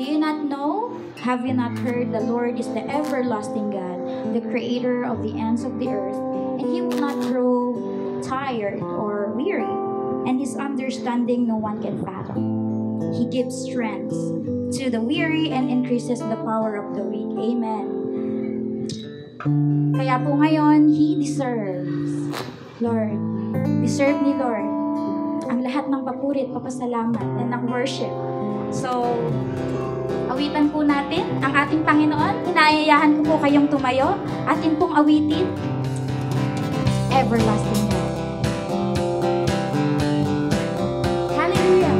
Do you not know? Have you not heard? The Lord is the everlasting God, the creator of the ends of the earth, and he will not grow tired or weary, and his understanding no one can fathom. He gives strength to the weary and increases the power of the weak. Amen. Kaya po ngayon, He deserves. Lord, deserve ni Lord ang lahat ng papuri at papasalamat and ng worship. So, awitan po natin ang ating Panginoon. Hinaayayahan ko po kayong tumayo. Atin pong awitin, Everlasting God. Hallelujah!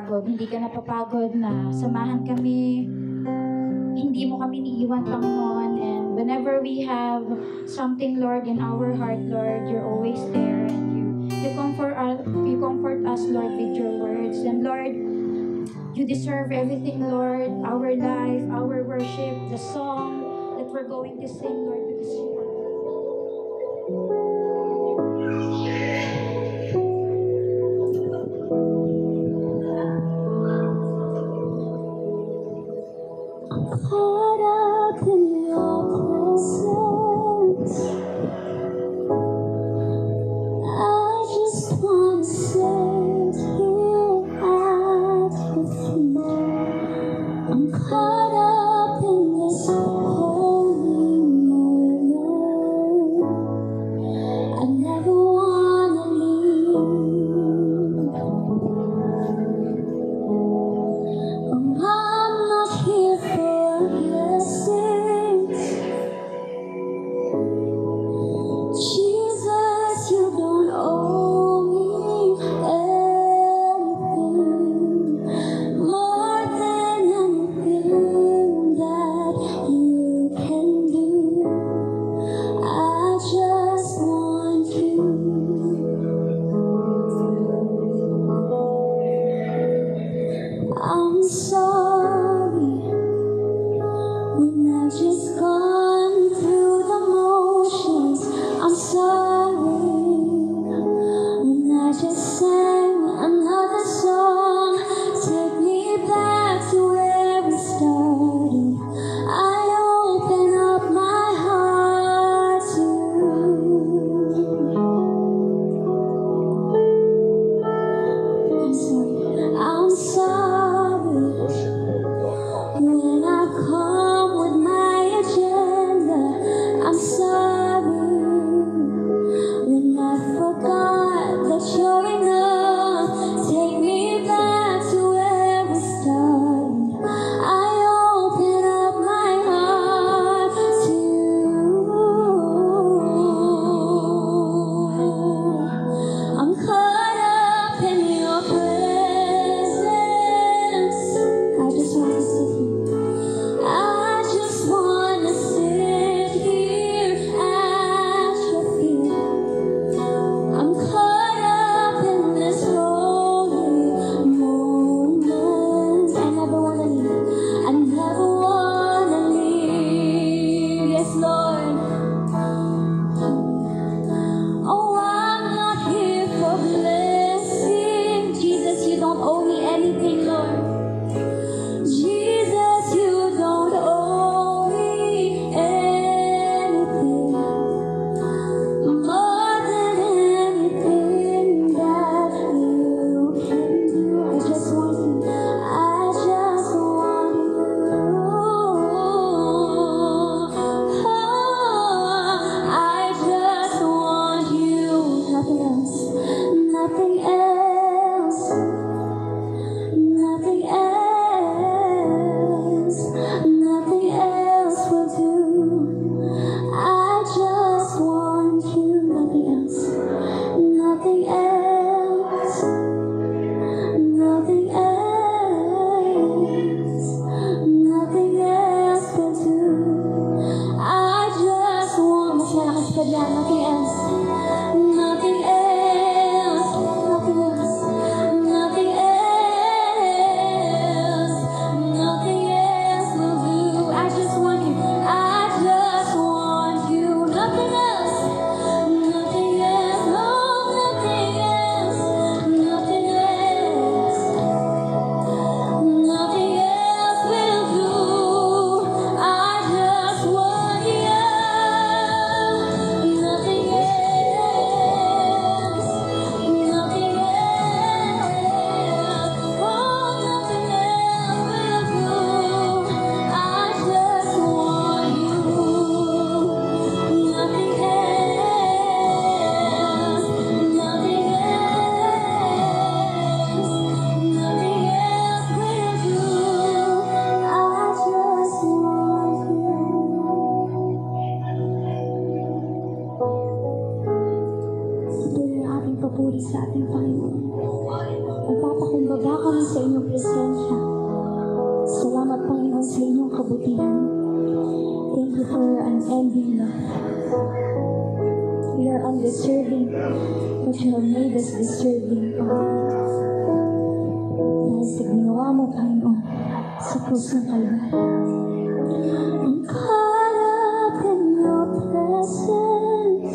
Hindi ka napapagod na samahan kami. Hindi mo kami niiwan, Panginoon. And whenever we have something, Lord, in our heart, Lord, you're always there. And you comfort us, Lord, with your words. And Lord, you deserve everything, Lord. Our life, our worship, the song that we're going to sing, Lord, because you are in your presence. I just want to sit here at your feet. I'm caught up in this holy moment. I never wanna leave. I'm not here for blessings. Jesus, you don't owe me anything more than anything that you can do. I just want you. I'm sorry when I've just gone through the motions. I'm sorry when I just sang another song. Take me back to where we started. I open up my heart to you. I'm sorry when I come with my agenda. I'm sorry when I forgot that you're enough. Take me back to where we started. I open up my heart to you. I'm caught up in your presence. I just want to sit here. I just want to sit here at your feet. I'm caught up in this holy moment. I never want to leave. I never want to leave. Yes, Lord. Oh, I'm not here for blessing. Jesus, you don't owe me anything, Lord. Jesus, you don't owe me anything more than anything that you can do. I just want you. I just want you. I just want you. Nothing else. Nothing else. Nothing else. Nothing else will do. I just want you. Nothing else. Nothing else. Nothing else. Nothing else will do. I just want nothing else. Nothing else. Nothing else. Nothing else. Nothing else will do. I just want you. I just want you. Nothing else. Nothing else. No, nothing else. Nothing else. Nothing else will do. I just want you. Nothing else. Nothing else. Oh, nothing else will do. I just want you. Nothing else. Nothing else. Nothing else will do. I just want you. Ito yung ating papuri sa ating Panginoon. Nagpapakumbaba kami sa inyong presensya. Salamat, Panginoon, sa inyong kabutihan. Thank you for your unending love. We are undeserving, but you have made us deserving, Panginoon. Dahil sa ginawa mo, Panginoon, sa krus ng Kalbaryo. I'm caught up in your presence.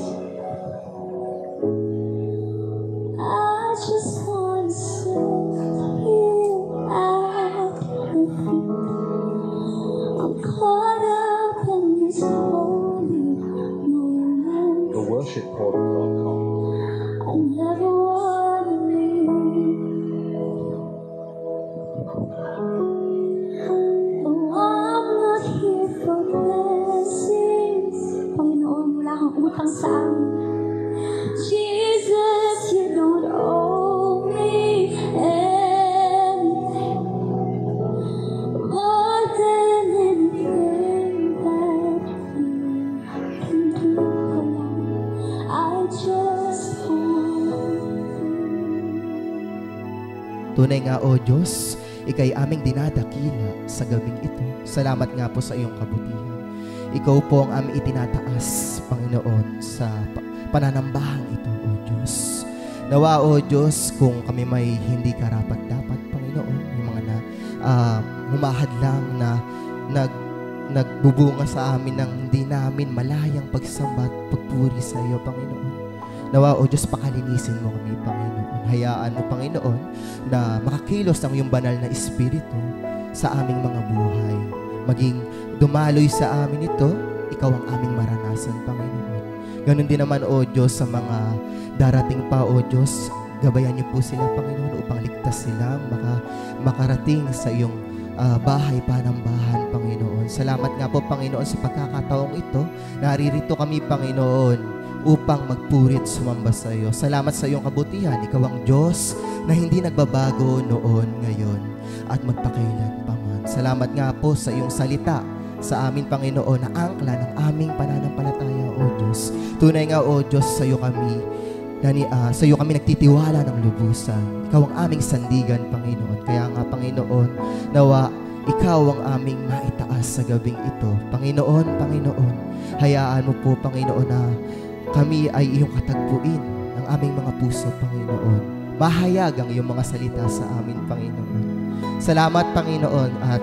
I just want to sit here at your feet. I'm caught up worshipportal.com. I never wanna leave. Oh, I'm not here for blessings. Panginoon, wala kang utang sa amin. Jesus, you don't owe me anything more than anything that you can do for me. I just want you. Tunay nga, O Diyos, Ika'y aming dinadakila sa gabing ito. Salamat nga po sa iyong kabutihan. Ikaw po ang aming itinataas, Panginoon, sa pananambahang ito, O Diyos. Nawa, O Diyos, kung kami may hindi karapat-dapat, Panginoon, yung mga humahadlang na nagbubunga sa amin ng hindi namin malayang pagsamba at pagpuri sa iyo, Panginoon. Nawa, O Diyos, pakalinisin mo kami, Panginoon. Hayaan mo, Panginoon, na makakilos ang iyong banal na Espiritu sa aming mga buhay. Maging dumaloy sa amin ito, ikaw ang aming maranasan, Panginoon. Ganon din naman, O Diyos, sa mga darating pa, O Diyos, gabayan niyo po sila, Panginoon, upang ligtas silang makarating sa iyong bahay panambahan, Panginoon. Salamat nga po, Panginoon, sa pagkakataong ito. Naririto kami, Panginoon, upang magpuri at sumamba sa iyo. Salamat sa iyong kabutihan. Ikaw ang Diyos na hindi nagbabago noon, ngayon, at magpakailanpaman. Salamat nga po sa iyong salita sa amin, Panginoon, na angkla ng aming pananampalataya, O Diyos. Tunay nga, O Diyos, sa iyo kami nagtitiwala ng lubusan. Ikaw ang aming sandigan, Panginoon. Kaya nga, Panginoon, nawa ikaw ang aming maitaas sa gabing ito. Panginoon, hayaan mo po, Panginoon, na kami ay iyong katagpuin ng aming mga puso, Panginoon. Mahayag ang iyong mga salita sa amin, Panginoon. Salamat, Panginoon, at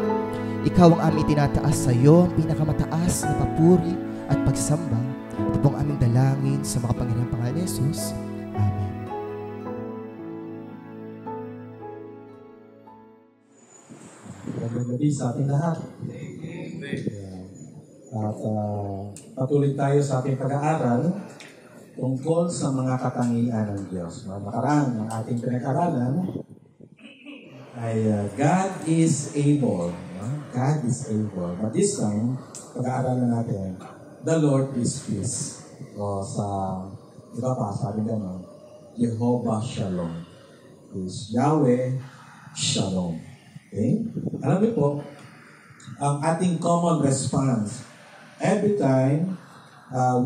ikaw ang aming tinataas sa iyo, ang pinakamataas na papuri at pagsamba. Ito pong aming dalangin sa makapangyarihang pangalan ni Jesus. Amen. Magandang gabi sa ating lahat. At patuloy tayo sa ating pag-aaral tungkol sa mga katangian ng Diyos. Mga nakaraan ng ating pinag-aralan ay God is able. God is able. But this time, pag-aaralan natin, the Lord is peace. O sa iba pa, sabi gano'n, Jehovah Shalom. Is Yahweh Shalom. Okay? Alam niyo po, ang ating common response every time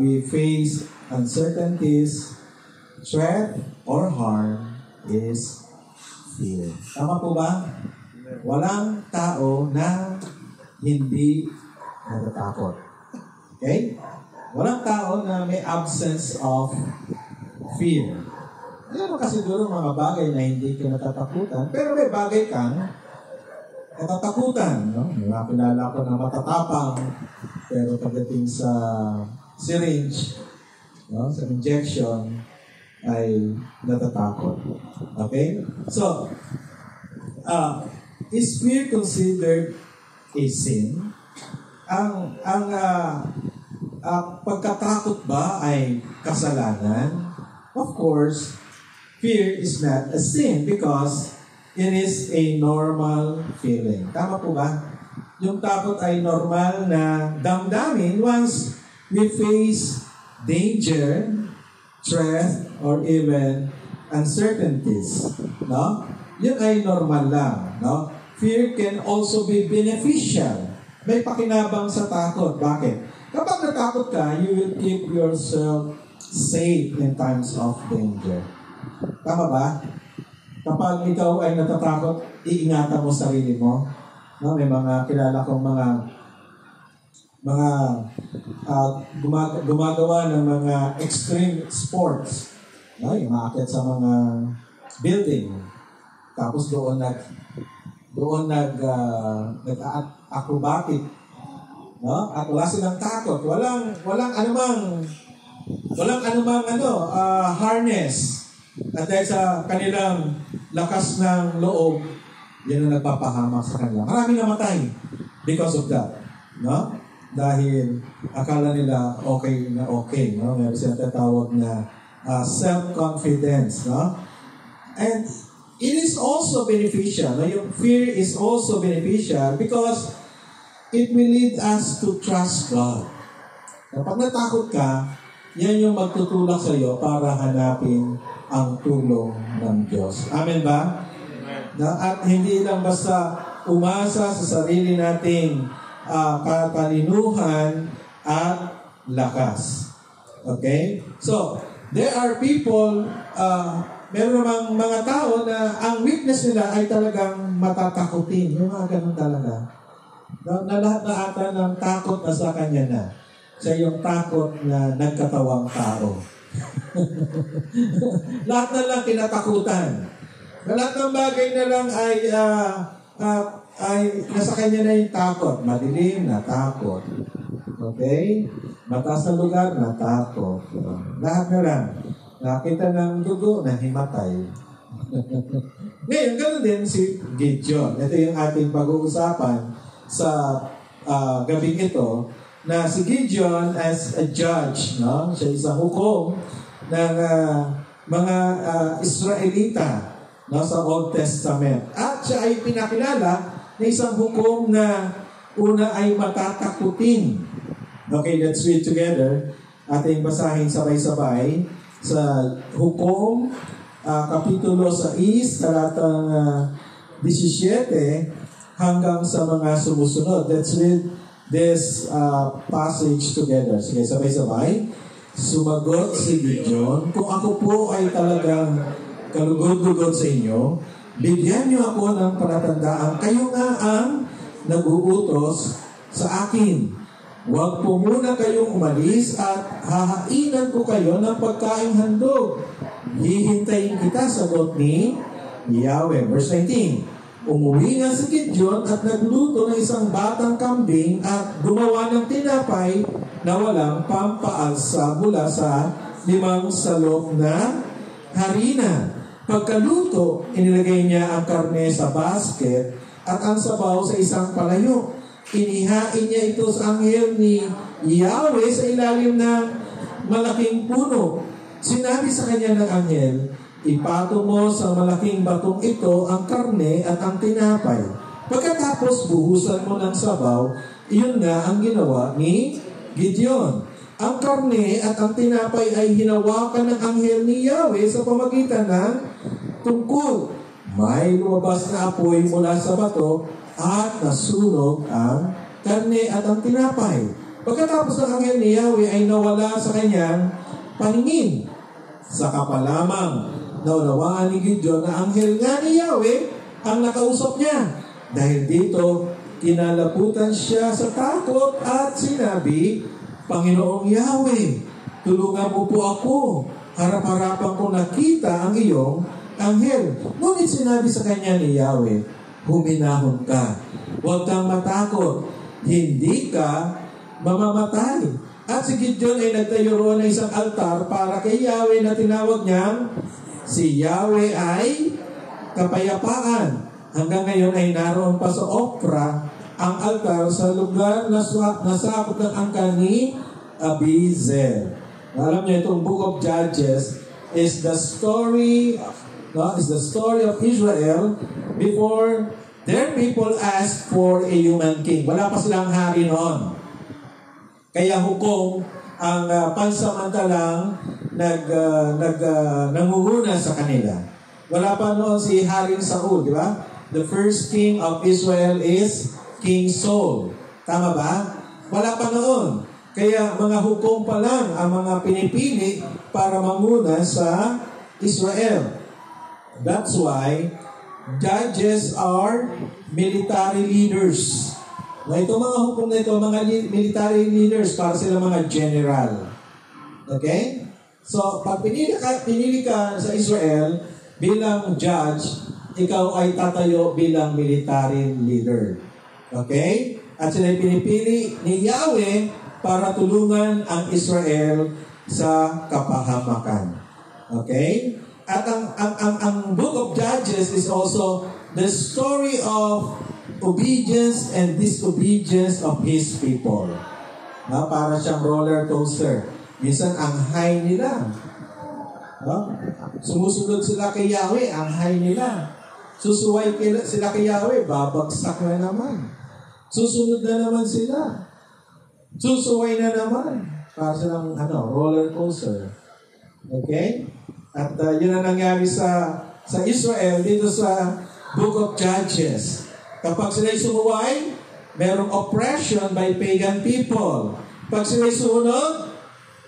we face uncertainties, threat, or harm is fear. Tama po ba? Walang tao na hindi natatakot. Okay? Walang tao na may absence of fear. Meron kasi siguro mga bagay na hindi ka natatakutan, pero may bagay kang natatakutan. No? May mga pinala ko na matatapang, pero pagdating sa syringe, no, sa injection, ay natatakot. Okay? So, is fear considered a sin? Ang pagkatakot ba ay kasalanan? Of course, fear is not a sin because it is a normal feeling. Tama po ba? Yung takot ay normal na damdamin once we face danger, threat, or even uncertainties. No? Yun ay normal lang. No? Fear can also be beneficial. May pakinabang sa takot. Bakit? Kapag natakot ka, you will keep yourself safe in times of danger. Tama ba? Kapag ikaw ay natatakot, iingatan mo sarili mo. No? May mga kilala kong mga gumagawa ng mga extreme sports. No? Yung maakyat sa mga building. Tapos doon nag-acrobatic. No? At wala silang takot. Walang anumang harness. At dahil sa kanilang lakas ng loob, yan ang nagpapahamak sa kanila. Maraming namatay because of that. No? dahil akala nila okay na okay, no? Meron silang tatawag na self-confidence, no? And it is also beneficial, no? Yung fear is also beneficial because it will lead us to trust God. Kapag natakot ka, yan yung magtutulak sa iyo para hanapin ang tulong ng Diyos. Amen ba? At hindi lang basta umasa sa sarili nating katalinuhan at lakas. Okay? So, there are people, meron namang mga tao na ang weakness nila ay talagang matatakutin. Yung mga ganun talaga. Na lahat na ata ng takot na sa kanya na. Siya yung takot na nagkatawang tao. Lahat na lang kinatakutan. Lahat ng bagay na lang ay nasa kanya na yung takot. Madilim, natakot. Okay? Mataas na lugar, natakot. Lahat na lang. Nakita ng dugo, nahimatay. Ngayon, ganoon din si Gideon. Ito yung ating pag-uusapan sa gabing ito, na si Gideon as a judge, no? Siya isang hukom ng mga Israelita, no, sa Old Testament. At siya ay pinakilala na isang hukom na una ay matatakutin. Okay, let's read together. Ating basahin sabay-sabay sa Hukom, Kapitulo 6, talatang 17 hanggang sa mga sumusunod. Let's read this passage together. Sige, sabay-sabay. Sumagot si Gideon, kung ako po ay talagang kalugod-lugod sa inyo, bigyan niyo ako ng palatandaan. Kayo nga ang nag-uutos sa akin. Huwag po muna kayong umalis at hahainan ko kayo ng pagkaing handog. Hihintayin kita, sagot ni Yahweh. Verse 19. Umuwi nga si Gideon at nagluto ng isang batang kambing at gumawa ng tinapay na walang pampaalsa mula sa 5 salop na harina. Pagkaluto, inilagay niya ang karne sa basket at ang sabaw sa isang palayok. Inihain niya ito sa anghel ni Yahweh sa ilalim ng malaking puno. Sinabi sa kanya ng anghel, ipatong mo sa malaking batong ito ang karne at ang tinapay. Pagkatapos buhusan mo ng sabaw, iyon nga ang ginawa ni Gideon. Ang karne at ang tinapay ay hinawakan ng anghel ni Yahweh sa pamagitan ng tungkol. May lumabas na apoy mula sa bato at nasunog ang karne at ang tinapay. Pagkatapos ng anghel ni Yahweh ay nawala sa kanyang paningin. Saka pa lamang naunawaan ni Gideon na anghel nga ni Yahweh ang nakausap niya. Dahil dito, kinalaputan siya sa takot at sinabi, Panginoong Yahweh, tulungan mo po ako. Harap-harapan ko nakita ang iyong anghel. Ngunit sinabi sa kanya ni Yahweh, huminahon ka. Huwag kang matakot. Hindi ka mamamatay. At si Gideon ay nagtayo roon ng isang altar para kay Yahweh na tinawag niyang si Yahweh ay kapayapaan. Hanggang ngayon ay naroon pa sa Ophrah ang altar sa lugar na nasakop ng angkan ni Abiezer. Alam niyo, itong Book of Judges is the story of Israel before their people asked for a human king. Wala pa silang hari noon. Kaya hukom ang pansamantalang nanguhuna sa kanila. Wala pa noon si Haring Saul, di ba? The first king of Israel is King Saul. Tama ba? Wala pa noon. Kaya mga hukom pa lang ang mga pinipili para mamuna sa Israel. That's why judges are military leaders. Na ito mga hukom na ito, mga military leaders, para sila mga general. Okay? So, pag pinili ka sa Israel bilang judge, ikaw ay tatayo bilang military leader. Okay? At sila pinipili ni Yahweh para tulungan ang Israel sa kapahamakan. Okay? At ang Book of Judges is also the story of obedience and disobedience of His people. Para siyang roller coaster. Minsan, ang high nila. Sumusunod sila kay Yahweh, ang high nila. Susuway sila kay Yahweh, babagsak na naman. Susunod na naman sila. Susuway na naman. Para silang roller coaster. Okay? At yun ang nangyari sa Israel dito sa Book of Judges. Kapag sila'y sumuway, merong oppression by pagan people. Pag sila'y sumunod,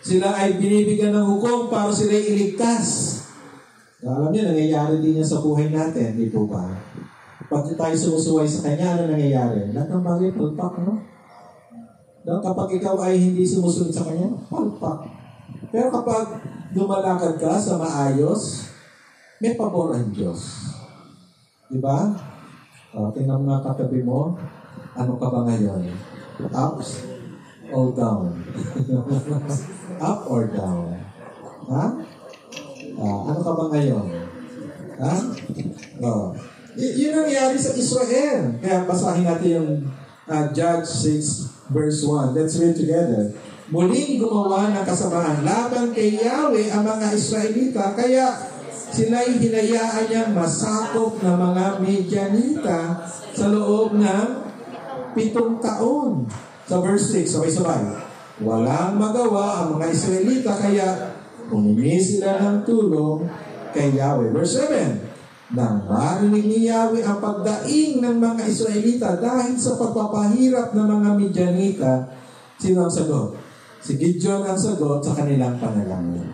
sila ay binibigyan ng hukom para sila'y iligtas. Alam niyo, nangyayari din yan sa buhay natin, di po ba? Pag tayo sumusuway sa Kanya, ano nangyayari? Lahat ng bagay, palpak, no? Kapag ikaw ay hindi sumusunod sa Kanya, palpak. Pero kapag lumalakad ka sa maayos, may pabor ang Diyos. Di ba? Tingnan mo nga katabi mo, ano ka ba ngayon? Ups or down? Up or down? Ha? Ano ka ba ngayon? Ha? Yun ang nangyari sa Israel. Kaya basahin natin yung Judge 6 verse 1. Let's read together. Muling gumawa ng kasamaan laban kay Yahweh ang mga Israelita, kaya sila'y hinayaan niyang masakop ng mga Midianita sa loob ng 7 taon. Sa verse 6, sabay-sabay. Walang magawa ang mga Israelita, kaya humingi sila ng tulong kay Yahweh. Verse 7, nang marinig ni Yahweh ang pagdaing ng mga Israelita dahil sa pagpapahirap ng mga Midianita, sino ang sagot? Si Gideon ang sagot sa kanilang panalangin.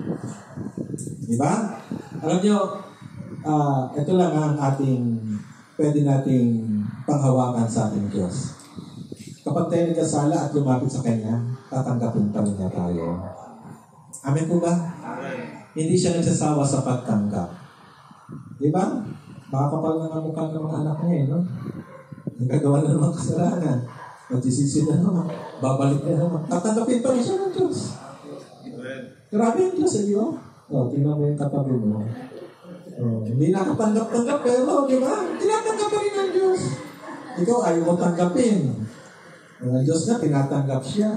Diba? Alam nyo, ito lang ang pwede nating panghawakan sa ating Diyos. Kapag tayo nagkasala at lumapit sa Kanya, tatanggapin pa rin niya tayo. Amen po ba? Amen. Hindi siya nagsasawa sa pagtanggap. Diba? Makakapal na ang mukha ng mga anak niya, no? Nagagawa na naman kasalanan. Magsisisi na naman. Babalik na naman. Tatanggapin pa rin siya ng Diyos. Grabe yung Diyos sa iyo. Tingnan mo yung katabi mo. Hindi nakatanggap-tanggap, pero di ba? Tinatanggap pa rin ng Diyos. Ikaw ayaw mo tanggapin. Ang Diyos na, tinatanggap siya.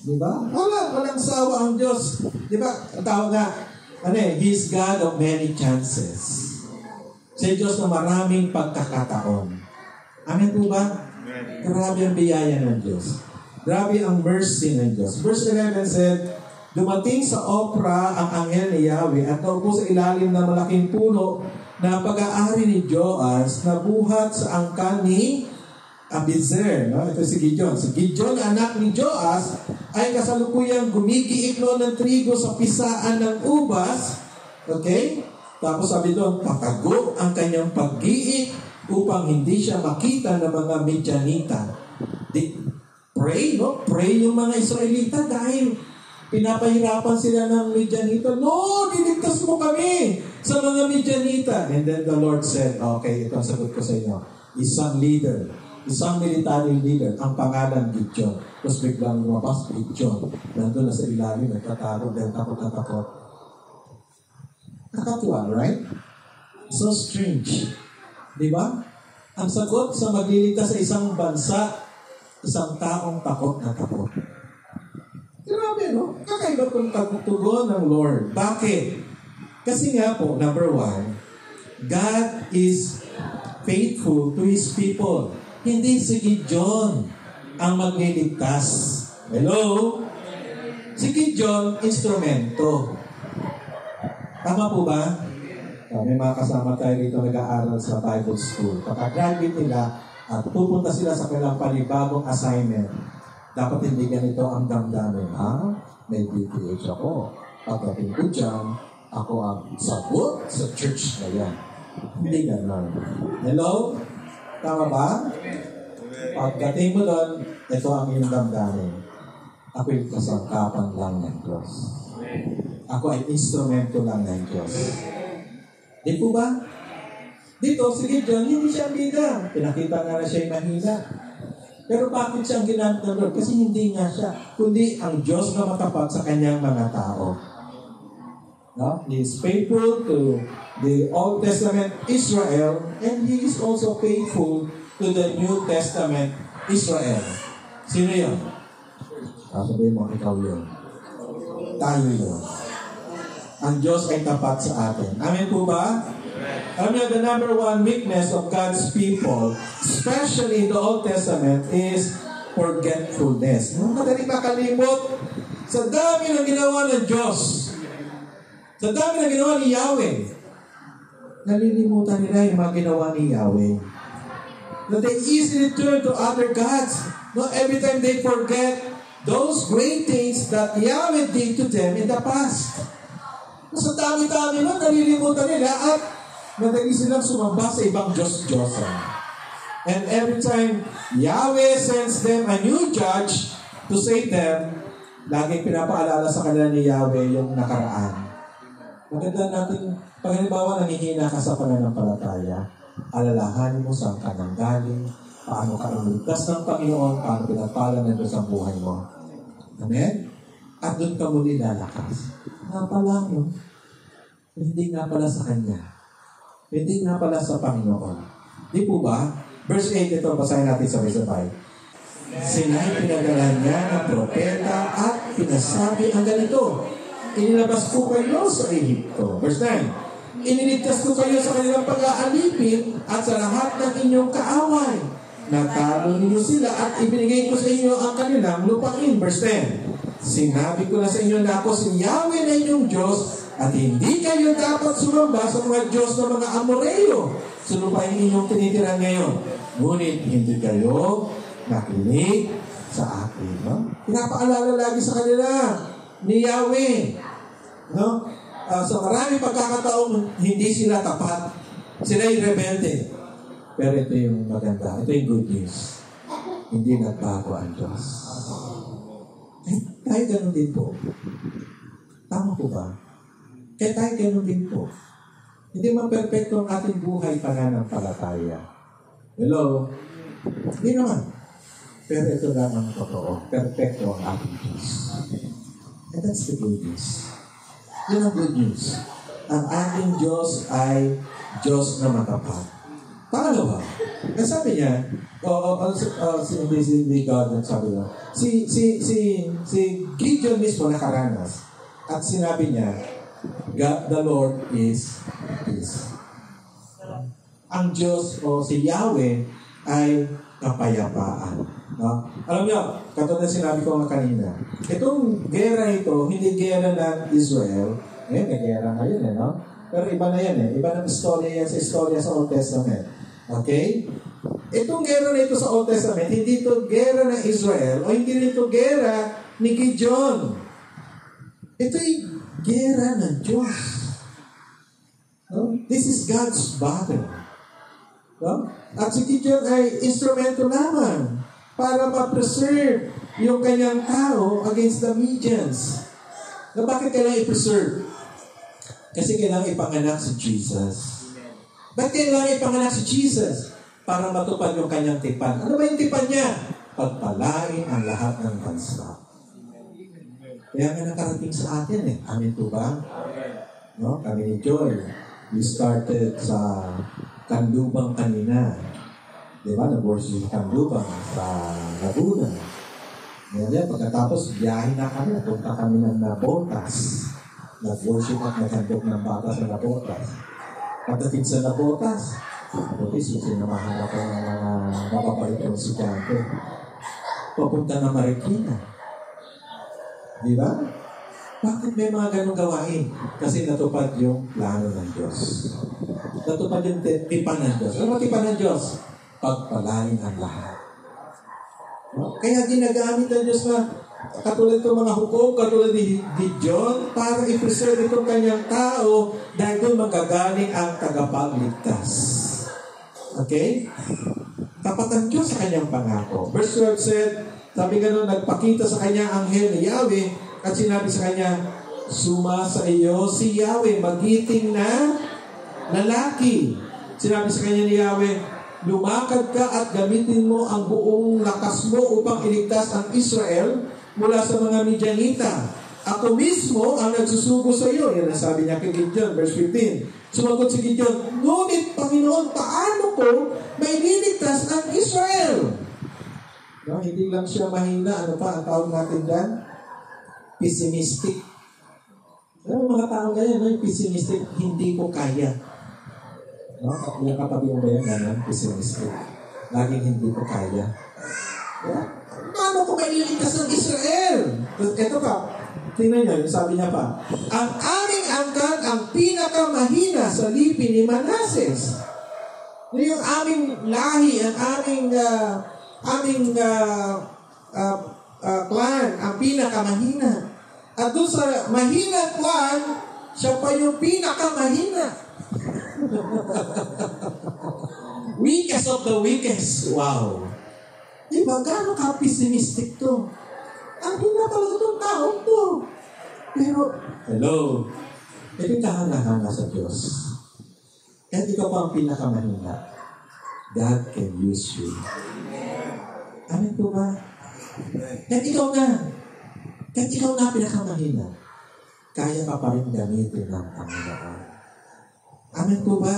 Di ba? Walang sawa ang Diyos. Di ba? Ang tawag nga, He's God of many chances. Siya Diyos na maraming pagkakataon. Amen po ba? Grabe ang biyaya ng Diyos. Grabe ang mercy ng Diyos. Verse 11 said, dumating sa Opra ang anghel ni Yahweh at naupo sa ilalim ng malaking puno na pag-aari ni Joas na buhat sa angkan ni Abizer. No? Ito si Gideon. Si Gideon, anak ni Joas, ay kasalukuyang gumigiiklo ng trigo sa pisaan ng ubas. Okay? Tapos sabi doon, patago ang kanyang pag-giik upang hindi siya makita ng mga Midianita. Pray, no? Pray yung mga Israelita dahil pinapahirapan sila ng Midianita. No, niligtas mo kami sa mga Midianita. And then the Lord said, okay, ito ang sagot ko sa inyo. Isang leader, isang military leader, ang pangalan Gideon. Tapos biglang lumabas, Gideon. Nandun na sa ilalim, nagtatago dahil takot na takot. Nakatuwa, right? So strange. Di ba? Ang sagot sa magliligtas sa isang bansa, isang taong takot na takot. Grabe, no? Kakaiba kung tugon ng Lord. Bakit? Kasi nga po, number 1, God is faithful to His people. Hindi si Gideon ang magliligtas. Hello? Si Gideon, instrumento. Tama po ba? May mga kasama tayo dito nag-aaral sa Bible School. Pagka-graduate nila at pupunta sila sa kanilang panibagong assignment, dapat hindi ganito ang damdamin. May BPH ako. Pagdating ko dyan, ako ang sagot sa church na yan. Hindi ganun. Hello? Tama ba? Pagdating mo doon, ito ang iyong damdamin. Ako yung kasangkapan lang ng Diyos. Ako ay instrumento lang ng Diyos. Di po ba? Dito, si Gideon, hindi siya bida. Pinakita nga na siya yung mahina. Pero bakit siyang ginamit ng Lord? Kasi hindi nga siya, kundi ang Diyos na matapat sa kanyang mga tao. No? He is faithful to the Old Testament Israel, and He is also faithful to the New Testament Israel. Sino yun? Sasabihin mo, ikaw yun. Tayo yun. Ang Diyos ay tapat sa atin. Amen po ba? Alam niyo, the number one weakness of God's people, especially in the Old Testament, is forgetfulness. Madaling makalimot sa dami ng ginawa ng Diyos. Sa dami ng ginawa ni Yahweh. Nalilimutan nila yung mga ginawa ni Yahweh. That they easily turn to other gods. No, every time they forget those great things that Yahweh did to them in the past. Sa dami-dami nun, nalilimutan nila at madali silang sumamba sa ibang Diyos-Diyosan. And every time Yahweh sends them a new judge to save them, laging pinapaalala sa kanila ni Yahweh yung nakaraan. Maganda natin, pag halimbawa nangihina ka sa pananampalataya, alalahanin mo saan ka nang galing, paano ka iligtas ng Panginoon, paano pinagpala ng Diyos ang buhay mo. Amen? At doon ka muli lalakas. Nga pala yun, hindi nga pala sa Kanya. Hindi nga pala sa Panginoon. Di po ba? Verse 8, ito, basahin natin sabay-sabay. Sinay pinagalan niya ng propeta at pinasabi ang ganito, inilabas ko kayo sa Ehipto. Verse 9, iniligtas ko kayo sa kanilang pag-aalipin at sa lahat ng inyong kaaway. Natalo ninyo sila at ibinigay ko sa inyo ang kanilang lupain. Verse 10, sinabi ko na sa inyo na ako si Yahweh na inyong Diyos at hindi kayo dapat sumamba sa mga Diyos ng mga Amoreo sa lupain inyong tinitira ngayon. Ngunit hindi kayo nakinig sa akin. No? Pinapaalala lagi sa kanila ni Yahweh. No? So maraming pagkakataong hindi sila tapat. Sila yung rebelde. Pero ito yung maganda. Ito yung good news. Hindi nagbago ang Diyos. Tayo ganun din po. Tama po ba? Kaya tayo ganun din po. Hindi man perfecto ang ating buhay pananampalataya. Hello? Hindi naman. Pero ito lang ang totoo. Perfecto ang ating Diyos. And that's the good news. Yun ang good news. Ang ating Diyos ay Diyos na matapat. Pangalawa, sabi niya, si God nagsabi niya, si Gideon mismo nakaranas at sinabi niya, God, the Lord is peace. Ang Diyos o si Yahweh ay kapayapaan. No? Alam niyo, katulad na sinabi ko nga kanina, itong gera ito, hindi gera ng Israel. May gera ngayon no? Pero iba na yan Iba ng istorya yan sa istorya sa Old Testament. Okay? Itong gera na ito sa Old Testament, hindi ito gera ng Israel o hindi ito gera ni Gideon. Ito'y gera ng Diyos. No? This is God's battle. No? At si Gideon ay instrumento lamang para ma-preserve yung kanyang tao against the Midians. Na bakit kailangan i-preserve? Kasi kailangan ipanganak si Jesus. Bakit kailangan ipanganak si Jesus? Para matupad yung kanyang tipan. Ano ba yung tipan niya? Pagpalain ang lahat ng bansa. Kaya nga nakarating sa atin Amin po ba? No? Kami ni Joy, we started sa Kandubang kanina. Diba? Nag-worship Kandubang sa Laguna. Ngayon, pagkatapos, biyahe na kami. Napunta kami ng Nabotas. Nag-worship at naghandog ng bata sa Nabotas. Pagdating sa Nabotas, sinamahan ako ng mga mababait ng estudyante. Papunta na Marikina. Di ba? Bakit may mga ganong gawain? Kasi natupad yung plano ng Diyos. Natupad yung tipan ng Diyos. Ano tipan ng Diyos? Pagpalain ang lahat. No? Kaya ginagamit ng Diyos na katulad itong mga hukom, katulad ni Gideon, para i-preserve itong kanyang tao dahil doon magagaling ang tagapagligtas. Okay? Tapat ang Diyos sa kanyang pangako. Verse 12 said, sabi gano'n, nagpakita sa kanya ang anghel ni Yahweh at sinabi sa kanya, suma sa iyo si Yahweh, magiting na lalaki. Sinabi sa kanya ni Yahweh, lumakad ka at gamitin mo ang buong lakas mo upang iligtas ang Israel mula sa mga Midianita. Ako mismo ang nagsusugo sa iyo. Yan ang sabi niya kay Gideon, verse 15. Sumagot si Gideon, ngunit Panginoon, paano ko may liligtas ang Israel? No? Hindi lang siya mahina. Ano pa ang tawag natin dyan? Pessimistic. Yung mga tao ganyan, no? Yung pessimistic, hindi ko kaya. No? Yung katabi mo ba yan? Ganun, pessimistic. Laging hindi ko kaya. Yeah? Paano ko maililigtas ng Israel? Ito pa, tingnan niyo, sabi niya pa, ang aming angkan ang pinakamahina sa lipi ni Manases. Yung aming lahi, ang aming clan, ang pinakamahina. At doon sa mahina clan, siya pa yung pinakamahina. Weakest of the weakest. Wow. Diba, gano'n ka pessimistic to? Ang hina talaga itong taong to. Pero, hello, hindi ka hanga-hanga sa Diyos. Kahit ikaw pa ang pinakamahina, God can use you. Amen po ba? Kahit ikaw na pinakamahina, kaya ka pa rin gamitin ng Panginoon. Amen po ba?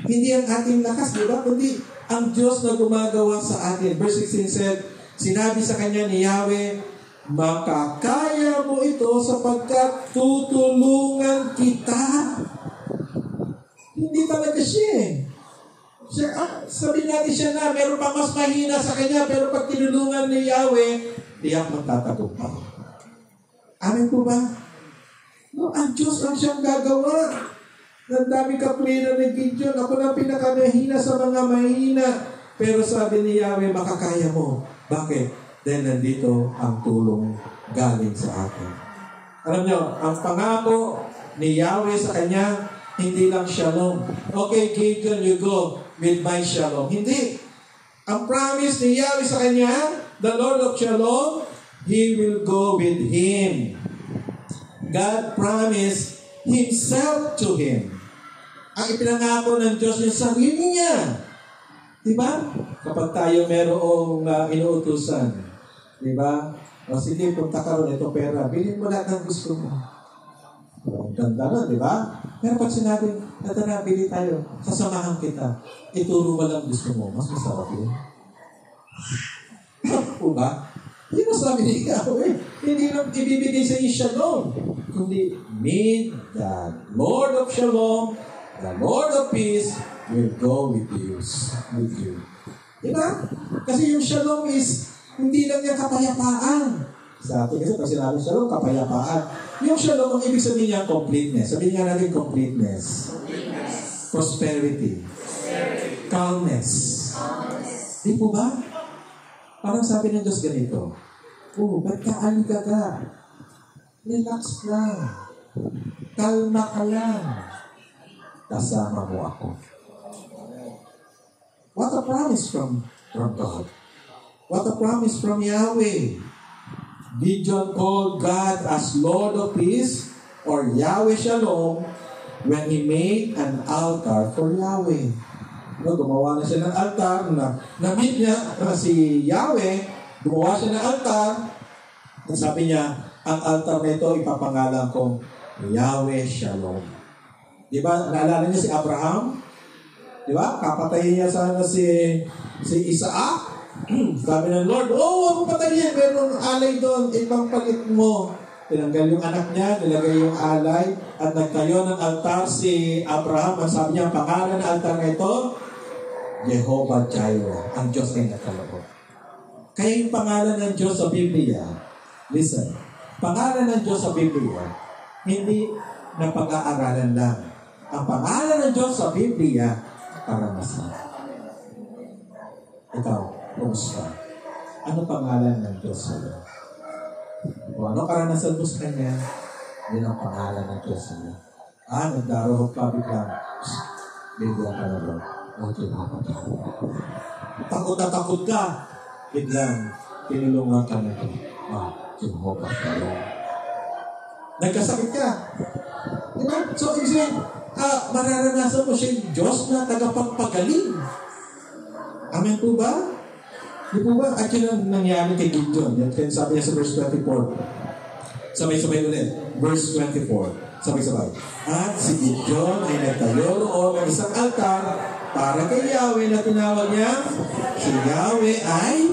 Hindi ang ating lakas, di ba? Kundi ang Diyos na gumagawa sa atin. Verse 16 said, sinabi sa kanya ni Yahweh, makakaya mo ito sapagkat tutulungan kita. Hindi talaga siya. Sabi natin siya na, meron pa mas mahina sa kanya, pero pag tinulungan ni Yahweh, tiyak magtatagumpay. Amen po ba? No, ang Diyos ang siyang gagawa. Ang dami kaplina ni Gideon. Ako na pinakamahina sa mga mahina. Pero sabi ni Yahweh, makakaya mo. Bakit? Dahil nandito ang tulong galing sa akin. Alam nyo, ang pangako ni Yahweh sa kanya, hindi lang shalom. Okay, Gideon, you go with my shalom. Hindi. Ang promise ni Yahweh sa kanya, the Lord of Shalom, He will go with him. God promised Himself to him. Ang ipinangako ng Diyos yung sarili niya. Diba? Kapag tayo merong inuutusan, diba? O sige, punta ka ron, ito pera. Bilhin mo lahat ng gusto mo. Ang ganda na, diba? Pero pag sinabing, tara, bili tayo, sasamahan kita. Ituro mo lang gusto mo. Mas masarap yun. Diba? Hindi mo sabi ni Yahweh. Hindi lang ibibigay sa iyo shalom. Kundi, me, the Lord of Shalom, the Lord of Peace, will go with you. Diba? Kasi yung shalom is, hindi lang yung kapayapaan. Sa atin kasi pag sinabi shalom, kapayapaan. Yung shalom, ang ibig sabihin niya, completeness. Sabihin nga natin, completeness. Prosperity. Calmness. Di po ba? Parang sabi ng Diyos ganito, ba't ka? Relax lang. Kalma ka lang. Kasama mo ako. What a promise from God. What a promise from Yahweh. Gideon called God as Lord of Peace or Yahweh Shalom when he made an altar for Yahweh. No, gumawa na siya ng altar na-meet niya si Yahweh, gumawa siya ng altar at sabi niya, ang altar na ito ipapangalan kong Yahweh Shalom. Diba? Naalala niya si Abraham? Diba? Kapatayin niya sana si Isaac. Sabi ng Lord, huwag mo patayin, merong alay doon, ibang palit mo. Tinanggal yung anak niya, nilagay yung alay, at nagtayo ng altar si Abraham. Ang sabi niya, ang pangalan ng altar na ito, Jehovah Jireh, ang Diyos ay nakaloob. Kaya yung pangalan ng Diyos sa Biblia, listen, pangalan ng Diyos sa Biblia, hindi na pag-aaralan lang. Ang pangalan ng Diyos sa Biblia, karanasan. Ikaw, kumusta? Ano pangalan ng Diyos sa iyo? O ano karanasan mo sa Kanya? Yun ang pangalan ng Diyos sa iyo. Nagdarohog ka biglang. Biglang ka na doon. Takot na takot ka. Biglang, tinulungan ka na doon. Jehovah Shalom. Nagkasakit ka. Diba? So, kasi, mararanasan mo siya yung Diyos na tagapagpagaling. Amen po ba? Di po ba? At yun ang nangyari kay Gideon. Yan sabi niya sa verse 24. Sabay-sabay ulit. Verse 24. Sabay-sabay. At si Gideon ay nagtayo roon ng isang altar para kay Yahweh na tinawag niya. Si Yahweh ay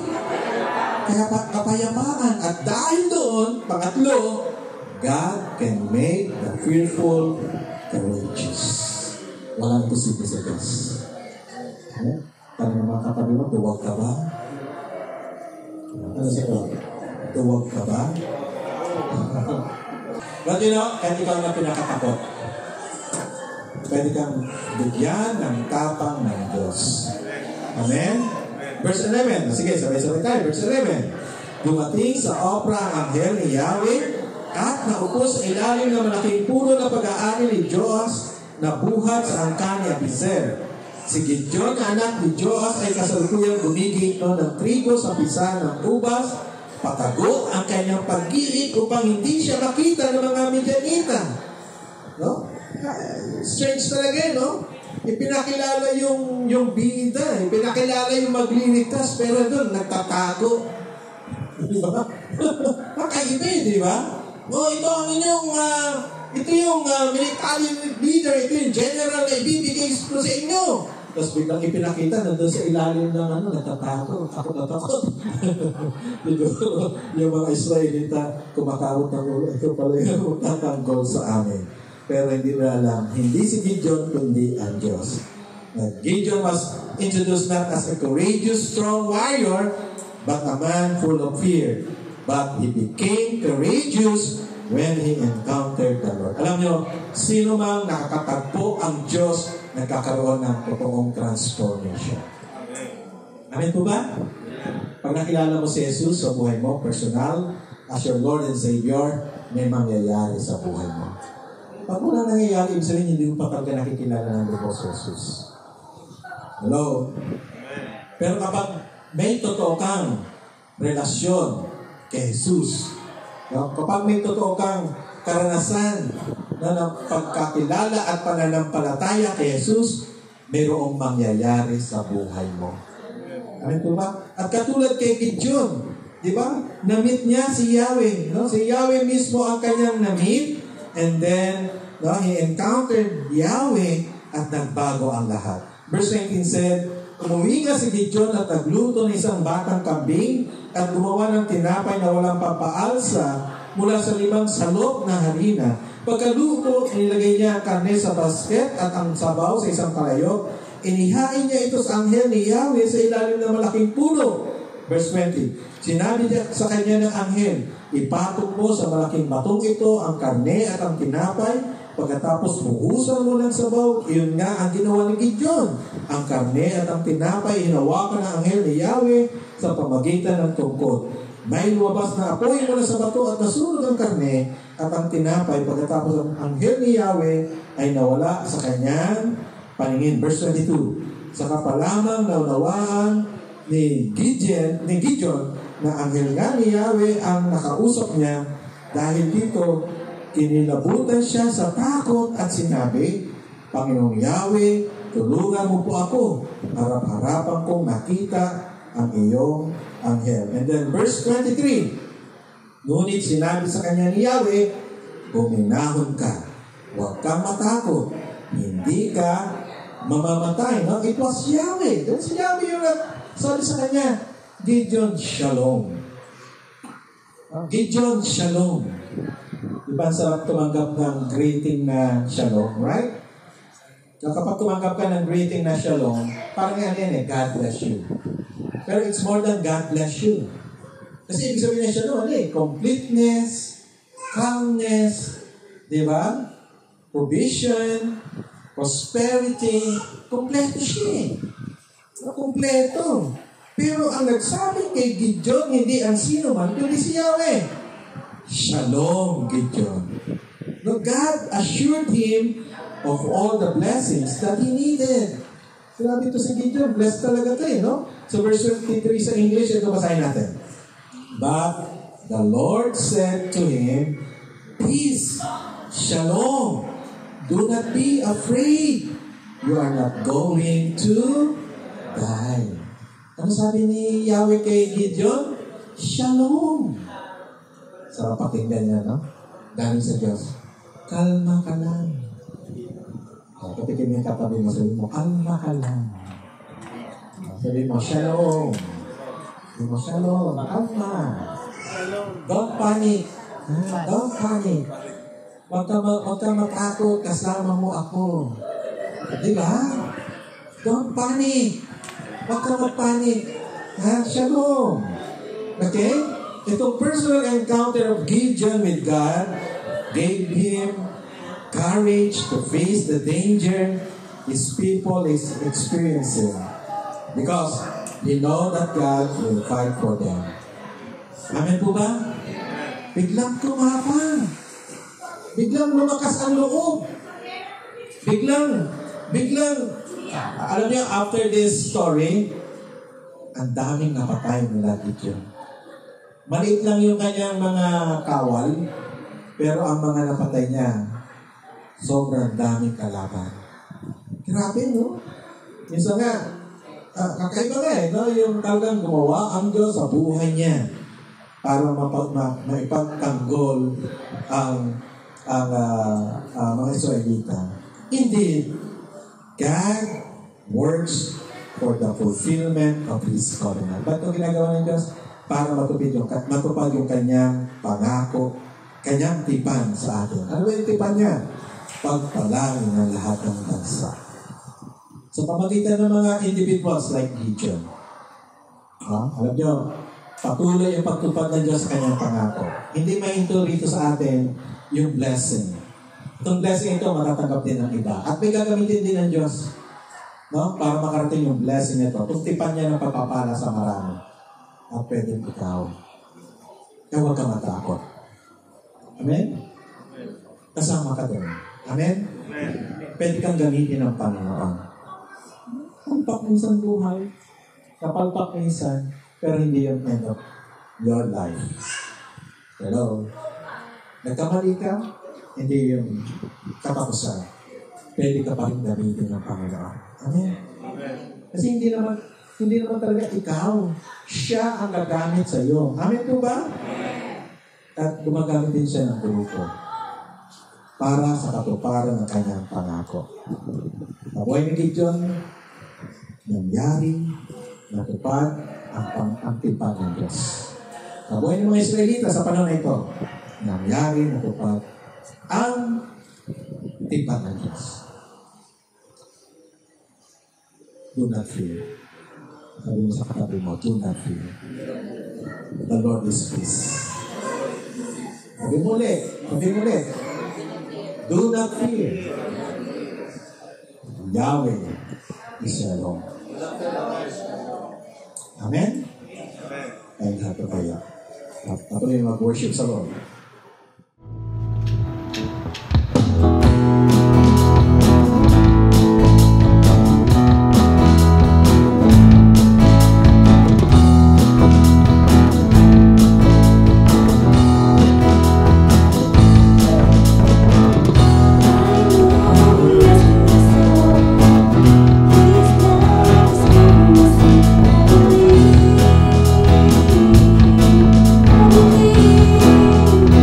kapayapaan. At dahil doon, pangatlo, God can make the fearful courageous. Walang posible sa Diyos. Parang mga katabi mo, duwag ka ba? Ano siya? Duwag ka ba? But you know, kahit ikaw na pinakatakot, pwede kang bigyan ng tapang ng Diyos. Amen? Verse 11. Sige, sabay-sabay tayo. Verse 11. Dumating sa opera ang anghel ni Yahweh at naupo sa ilalim ng malaking puno na pag-aari ni Joas na buhat sa angkan ni Abizer. Si Gideon na anak ni Joas ay kasalukuyang gumigito ng trigo sa pisa ng ubas. Patago ang kanyang pag-iig upang hindi siya makita ng mga Midianita. No? Strange talaga, no? Ipinakilala yung bida, ipinakilala yung magliligtas, pero doon, nagtatago. Di ba? Makaiba, di ba? O, ito ang inyong, ito yung military leader, ito yung general na ibibigay ko sa inyo. Tapos biglang ipinakita, nandun sa ilalim ng nagtatago. Ako natakot. Yung mga Israelita, kumakawat ng ulo. Ito pala yung tatanggol sa amin. Pero hindi na alam, hindi si Gideon, kundi ang Diyos. Gideon was introduced not as a courageous, strong warrior, but a man full of fear. But he became courageous when he encountered the Lord. Alam nyo, sino mang nakakatagpo ang Diyos, nagkakaroon ng totoong transformation. Amen po ba? Pag nakilala mo si Jesus sa buhay mo, personal, as your Lord and Savior, may mangyayari sa buhay mo. Pag wala nangyayari, ibig sabihin, hindi mo pa talaga nakikilala ng Lord Jesus. Hello? Pero kapag may totoo kang relasyon kay Jesus, kapag may totoo kang karanasan na ng pagkakilala at pananampalataya kay Jesus, mayroong mangyayari sa buhay mo. Amen po ba? At katulad kay Gideon, di ba? Na-meet niya si Yahweh. No? Si Yahweh mismo ang kanyang na-meet, and then he encountered Yahweh at nagbago ang lahat. Verse 19 said, umuwi nga si Gideon at nagluto ng isang batang kambing at gumawa ng tinapay na walang papaalsa mula sa 5 salop na harina. Pagkaluto, nilagay niya ang karne sa basket at ang sabaw sa isang kalayok. Inihain niya ito sa anghel ni Yahweh sa ilalim ng malaking puno. Verse 20, sinabi niya sa kanya ng anghel, ipatong mo sa malaking batong ito ang karne at ang tinapay. Pagkatapos buhusan mo ng sabaw, iyon nga ang ginawa ni Gideon. Ang karne at ang tinapay, hinawakan ng anghel ni Yahweh sa pamagitan ng tungkod. May lumabas na apoy mula sa bato at nasunod ang karne at ang tinapay. Pagkatapos ang anghel ni Yahweh ay nawala sa kanyang paningin. Verse 22, saka pa lamang naunawaan ni Gideon na anghel nga ni Yahweh ang nakausap niya. Dahil dito, kinilabutan siya sa takot at sinabi, Panginoong Yahweh, tulungan mo po ako. Harap-harapan kong nakita ang iyong anghel. And then verse 23, ngunit sinabi sa kanya ni Yahweh, buminahon ka, huwag kang matakot, hindi ka mamamatay. No? It was Yahweh. Then si Yahweh yung sabi sa kanya, Gideon, shalom. Gideon, shalom. Diba sarap tumanggap ng greeting na shalom, right? So kapag tumanggap ka ng greeting na shalom, parang yan God bless you. Pero it's more than God bless you. Kasi ibig sabihin ng shalom, completeness, calmness, di ba? Provision, prosperity, kompleto siya. Kompleto. Pero ang nagsabi kay Gideon, hindi ang sino man, kundi si Yahweh. Shalom, Gideon. No, God assured him of all the blessings that he needed. Sinabi ito si Gideon, blessed talaga ito no? So verse 23 sa English, ito basahin natin. But the Lord said to him, peace, shalom, do not be afraid. You are not going to die. Ano sabi ni Yahweh kay Gideon? Shalom. Sarap pakinggan niya, no? Dahil sa Diyos, kalma ka lang. Patikin mo yung katabi mo, sabi mo, kalma ka lang. Sabi mo, shalom. Shalom. Alma. Don't panic. Don't panic. Huwag ka matakot, kasama mo ako. Di ba? Don't panic. Huwag ka mag-panic. Shalom. Okay? Itong personal encounter of Gideon with God gave him courage to face the danger his people is experiencing. Because he know that God will fight for them. Amen po ba? Biglang kumapa. Biglang lumakas ang loob. Biglang, alam niyo, after this story, ang daming napatay nila Gideon. Maliit lang yung kanyang mga kawal, pero ang mga napatay niya, sobrang daming kalaban. Grabe, no? Minsan nga, kakaiba nga no? Yung talagang gumawa ang Diyos sa buhay niya para maipagtanggol ang mga Israelita. Indeed, God works for the fulfillment of His covenant. Ba't ito ginagawa ng Diyos? Para matupad yung kanyang pangako, kanyang tipan sa atin. Ano ba yung tipan niya? Pagpalangin ng lahat ng bansa. Sa pamagitan ng mga individuals like Gideon. Alam niyo, patuloy ang pagtupad ng Diyos sa kanyang pangako. Hindi mahinto rito sa atin yung blessing. Itong blessing ito, matatanggap din ng iba. At may gagamitin din ng Diyos, no? Para makarating yung blessing nito. Itong tipan niya ng pagpapala sa marami. At pwedeng ikaw. Kaya huwag ka matakot. Amen? Kasama ka doon. Amen? Pwede kang gamitin ng Panginoon. Palpak minsan buhay. Napalpak minsan. Pero hindi yung end of your life. Hello? Nagkamali ka? Hindi yung katapusan. Pwede ka pa rin gamitin ng Panginoon. Amen? Kasi hindi naman talaga ikaw. Siya ang gagamit sa iyo. Amen po ba? At gumagamit din siya ng grupo para sa katuparan ng kanyang pangako. Nabuhay ni Gideon, nangyari, natupad ang tipan ng Diyos. Nabuhay ng mga Israelita sa panahon na ito, nangyari, natupad ang tipan ng Diyos. Do not fear. Sabi mo sa katabi mo, do not fear. The Lord is peace. Sabi mo ulit. Do not fear. Yahweh is shalom. Amen? Amen. Ay, hato kaya. Patuloy mag-worship sa Lord. I believe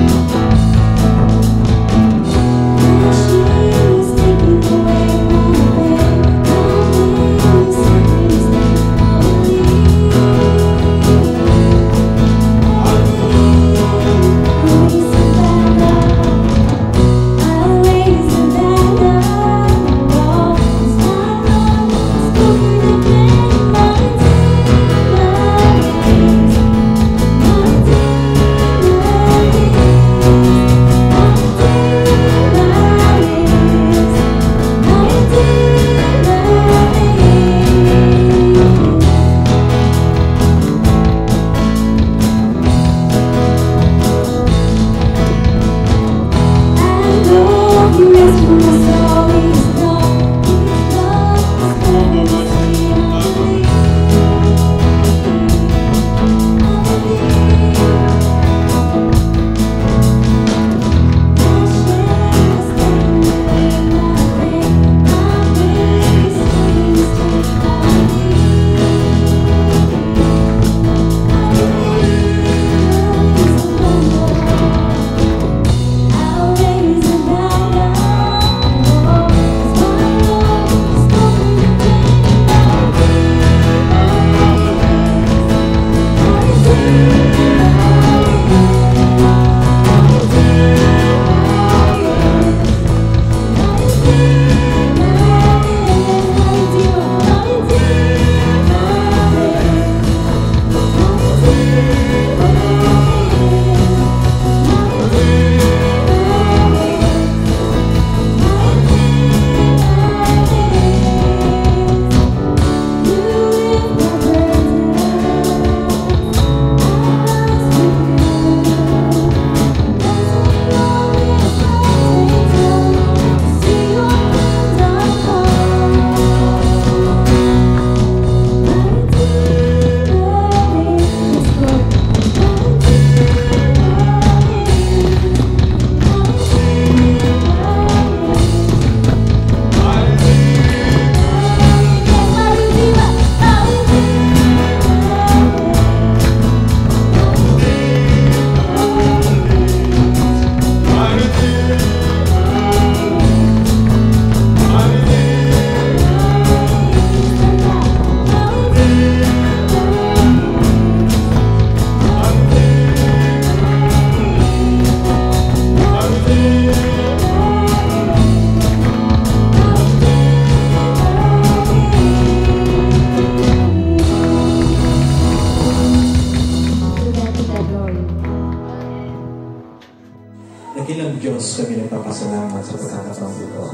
Dakilang Diyos, kami nagpapasalamat sa pagkakataon ito.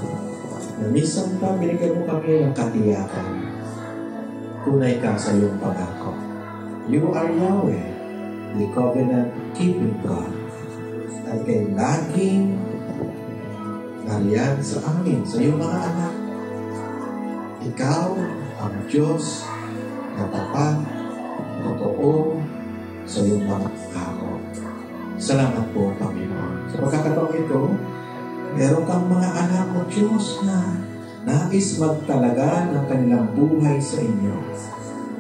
Na minsan pa, binigyan mo kami ng katiyakan. Tunay ka sa iyong pangako. You are Yahweh, the covenant-keeping God. At kayo laging nariyan sa amin, sa iyong mga anak. Ikaw ang Diyos na tapat, totoo sa iyong mga pangako. Salamat po, Panginoon. Sa pagkakataon ito, meron kang mga anak mo, Diyos, na nais magtalaga ng kanilang buhay sa inyo.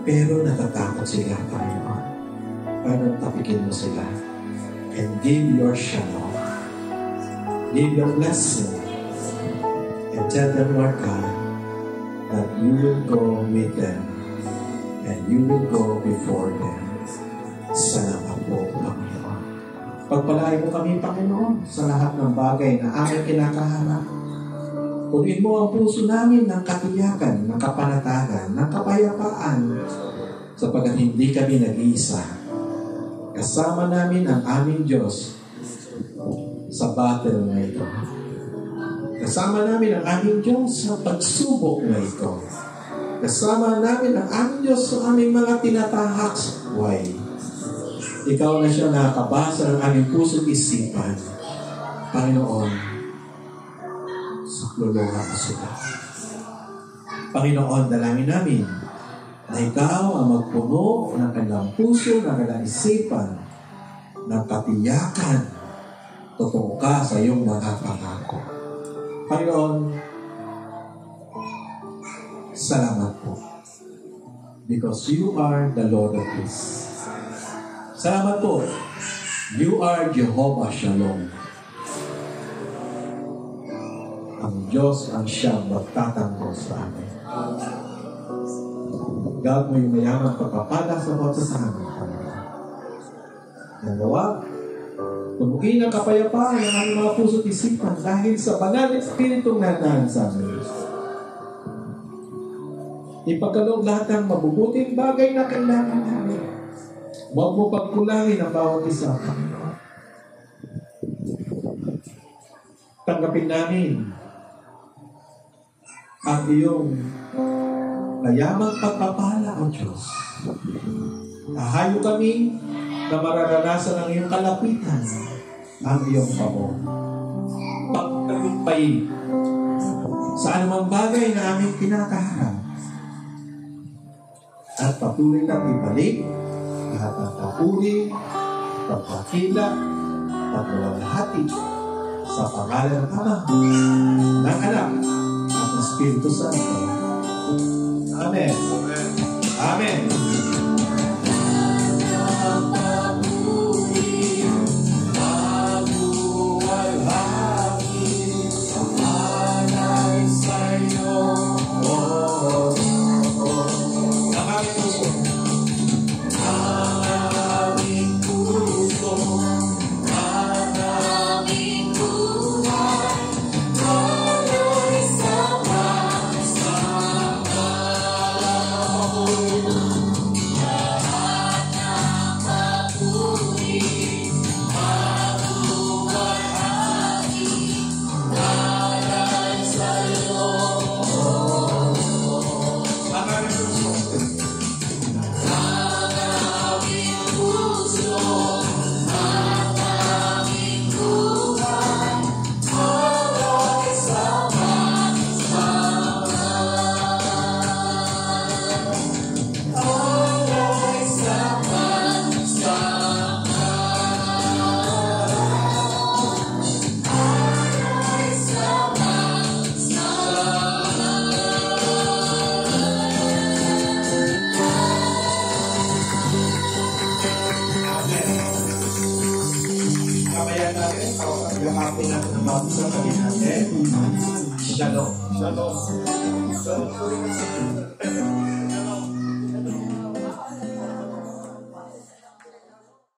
Pero natatakot sila, Panginoon. Paano tapikin mo sila? And give your shalom. Give your blessing. And tell them, Lord God, that you will go with them. And you will go before them. Salamat po, Panginoon. Pagpalain mo kami, Panginoon, sa lahat ng bagay na aming kinakaharap. Punuin mo ang puso namin ng katiyakan, ng kapanatagan, ng kapayapaan, sapagkat hindi kami nag-iisa. Kasama namin ang aming Diyos sa battle na ito. Kasama namin ang aming Diyos sa pagsubok na ito. Kasama namin ang aming Diyos sa aming mga tinatahak sa buhay. Ikaw na siya nakakabasa ng aming puso't isipan. Panginoon, saklulungan ka sila. Panginoon, dalangin namin na ikaw ang magpuno ng kanilang puso, ng kanilang isipan, ng katiyakan. Totoo ka sa iyong mga pangako. Panginoon, salamat po. Because you are the Lord of peace. Salamat po. You are Jehovah Shalom. Ang Diyos ang siyang magtatanggol sa amin. God mo yung mayamang pagpapala sa bawat sa amin. Nagawa, tumukin ang kapayapaan ng aming mga puso't isipan dahil sa banal Espiritong nanaan sa amin. Ipagkaloob lahat ng mabubuting bagay na kailangan namin. Huwag mo pagkulangin ang bawat isa, Panginoon. Tanggapin namin ang iyong mayamang pagpapala, O Diyos. Tahayo kami na mararanasan ang iyong kalapitan, ang iyong pamor. Pagtagumpay sa anumang bagay na aming kinakaharap at patuloy na ibalik lahat ng papuri, pagkakila, pagkawalhati sa pangalan ng Ama, ng Anak, at ng Espiritu Santo. Amen. Amen. Shalom. Shalom. Shalom.